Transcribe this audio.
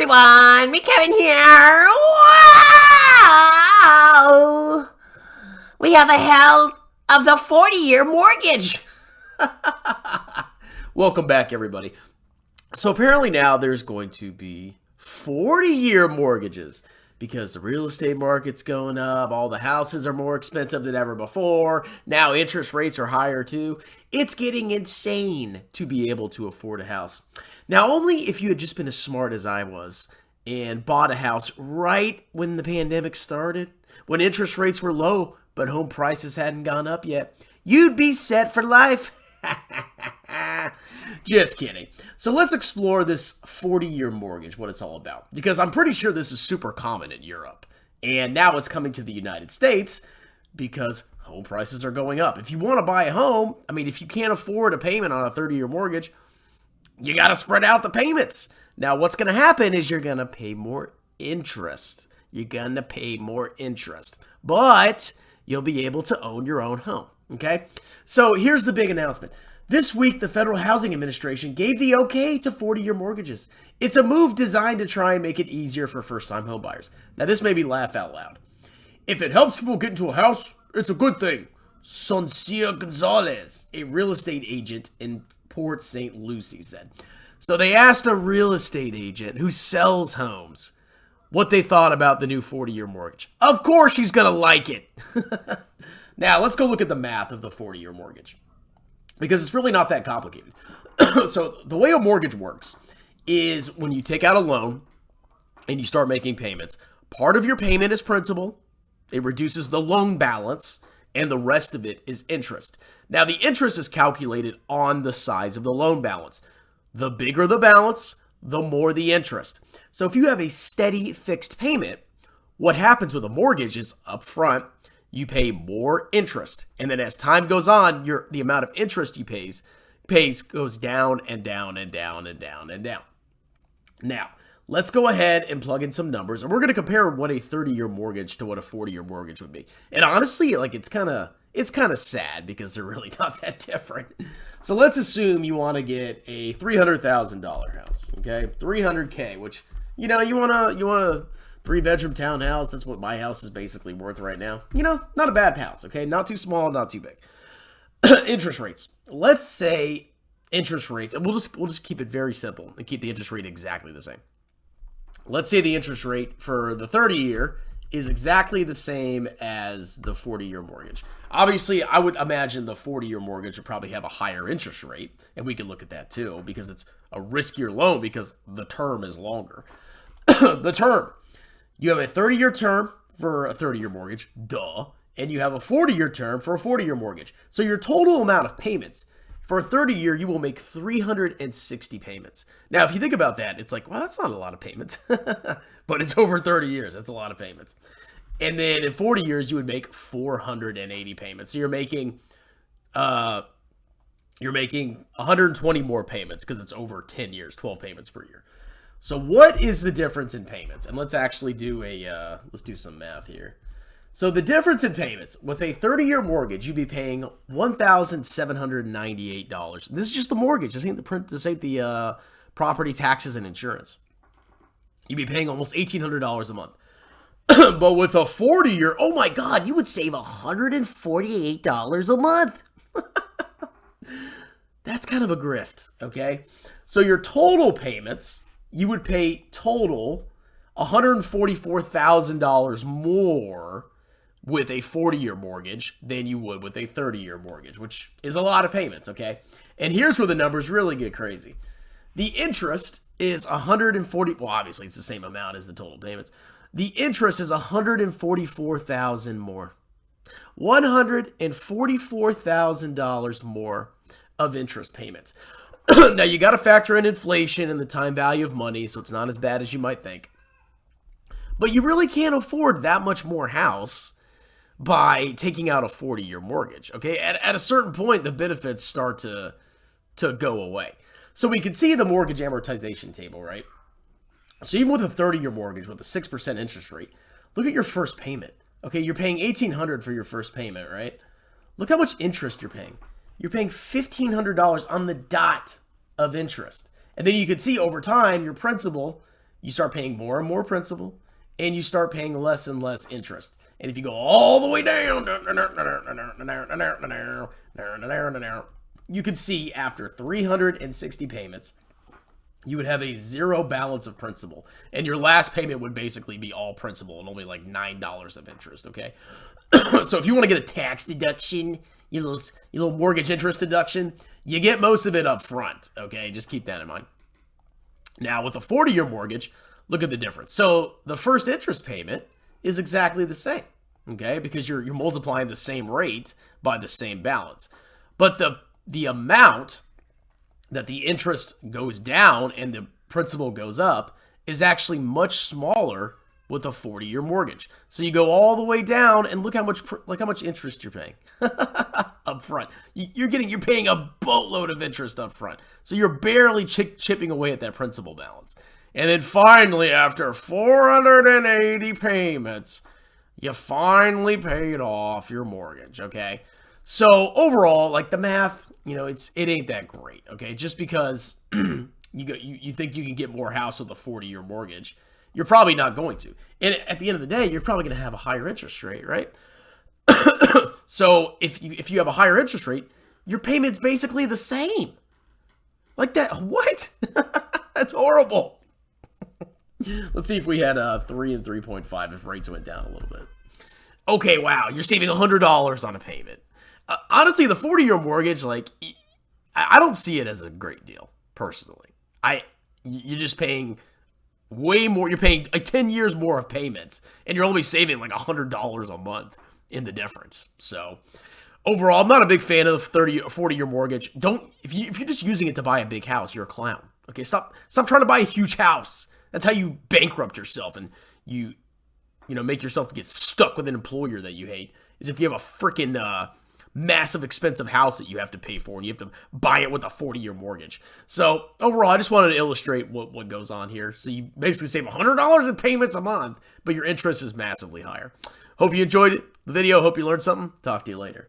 everyone, me Kevin here. Wow! We have a hell of the 40-year mortgage. Welcome back, everybody. So apparently now there's going to be 40-year mortgages because the real estate market's going up. All the houses are more expensive than ever before. Now interest rates are higher too. It's getting insane to be able to afford a house. Now, only if you had just been as smart as I was and bought a house right when the pandemic started, when interest rates were low, but home prices hadn't gone up yet, you'd be set for life. Just kidding. So let's explore this 40-year mortgage, what it's all about. Because I'm pretty sure this is super common in Europe. And now it's coming to the United States because home prices are going up. If you want to buy a home, if you can't afford a payment on a 30-year mortgage, you got to spread out the payments. Now, what's going to happen is you're going to pay more interest. You're going to pay more interest. But you'll be able to own your own home. Okay? So here's the big announcement. This week, the Federal Housing Administration gave the okay to 40-year mortgages. It's a move designed to try and make it easier for first-time homebuyers. Now, this made me laugh out loud. If it helps people get into a house, it's a good thing. Soncia Gonzalez, a real estate agent in Port St. Lucie, said. So they asked a real estate agent who sells homes what they thought about the new 40-year mortgage. Of course she's going to like it. Now, let's go look at the math of the 40-year mortgage, because it's really not that complicated. So the way a mortgage works is when you take out a loan and you start making payments, part of your payment is principal. It reduces the loan balance, and the rest of it is interest. Now, the interest is calculated on the size of the loan balance. The bigger the balance, the more the interest. So if you have a steady fixed payment, what happens with a mortgage is up front, you pay more interest. And then as time goes on, the amount of interest you pays goes down and down and down and down and down. Now, let's go ahead and plug in some numbers, and we're going to compare what a 30-year mortgage to what a 40-year mortgage would be. And honestly, it's kind of sad because they're really not that different. So let's assume you want to get a $300,000 house, okay? $300K, which, you want a 3-bedroom townhouse. That's what my house is basically worth right now. Not a bad house, okay? Not too small, not too big. Interest rates. Let's say interest rates, and we'll just keep it very simple and keep the interest rate exactly the same. Let's say the interest rate for the 30-year is exactly the same as the 40-year mortgage. Obviously, I would imagine the 40-year mortgage would probably have a higher interest rate, and we could look at that too, because it's a riskier loan because the term is longer. The term. You have a 30-year term for a 30-year mortgage, duh, and you have a 40-year term for a 40-year mortgage. So your total amount of payments for a 30-year, you will make 360 payments. Now, if you think about that, it's like, well, that's not a lot of payments, but it's over 30 years. That's a lot of payments. And then in 40 years, you would make 480 payments. So you're making 120 more payments because it's over 10 years, 12 payments per year. So what is the difference in payments? And let's actually do let's do some math here. So the difference in payments, with a 30-year mortgage, you'd be paying $1,798. This is just the mortgage. This ain't the property taxes and insurance. You'd be paying almost $1,800 a month. But with a 40-year, oh my God, you would save $148 a month. That's kind of a grift, okay? So your total payments, you would pay total $144,000 more with a 40-year mortgage than you would with a 30-year mortgage, which is a lot of payments, okay? And here's where the numbers really get crazy. The interest is well, obviously it's the same amount as the total payments. The interest is $144,000 more. $144,000 more of interest payments. Now, you got to factor in inflation and the time value of money, so it's not as bad as you might think. But you really can't afford that much more house by taking out a 40-year mortgage, okay? At a certain point, the benefits start to go away. So we can see the mortgage amortization table, right? So even with a 30-year mortgage with a 6% interest rate, look at your first payment. Okay, you're paying $1,800 for your first payment, right? Look how much interest you're paying. You're paying $1,500 on the dot of interest. And then you can see over time, your principal you start paying more and more principal, and you start paying less and less interest. And if you go all the way down, you can see after 360 payments, you would have a zero balance of principal. And your last payment would basically be all principal and only like $9 of interest, okay? So if you want to get a tax deduction, your little mortgage interest deduction, you get most of it up front, okay? Just keep that in mind. Now, with a 40-year mortgage, look at the difference. So the first interest payment is exactly the same, okay? Because you're multiplying the same rate by the same balance. But the amount that the interest goes down and the principal goes up is actually much smaller with a 40-year mortgage. So you go all the way down and look how much interest you're paying up front. You're paying a boatload of interest up front. So you're barely chipping away at that principal balance. And then finally, after 480 payments, you finally paid off your mortgage, okay? So overall, like the math, it ain't that great, okay? Just because you think you can get more house with a 40-year mortgage, you're probably not going to. And at the end of the day, you're probably going to have a higher interest rate, right? So if you have a higher interest rate, your payment's basically the same. Like that, what? That's horrible. Let's see if we had 3 and 3.5 if rates went down a little bit. Okay, wow, you're saving $100 on a payment. Honestly, the 40-year mortgage, I don't see it as a great deal, personally. You're just paying way more. You're paying 10 years more of payments, and you're only saving like $100 a month in the difference. So overall, I'm not a big fan of 30 or 40-year mortgage. If you're just using it to buy a big house, you're a clown. Okay, stop trying to buy a huge house. That's how you bankrupt yourself and you make yourself get stuck with an employer that you hate. Is if you have a freaking massive expensive house that you have to pay for and you have to buy it with a 40-year mortgage. So overall, I just wanted to illustrate what goes on here. So you basically save $100 in payments a month, but your interest is massively higher. Hope you enjoyed the video. Hope you learned something. Talk to you later.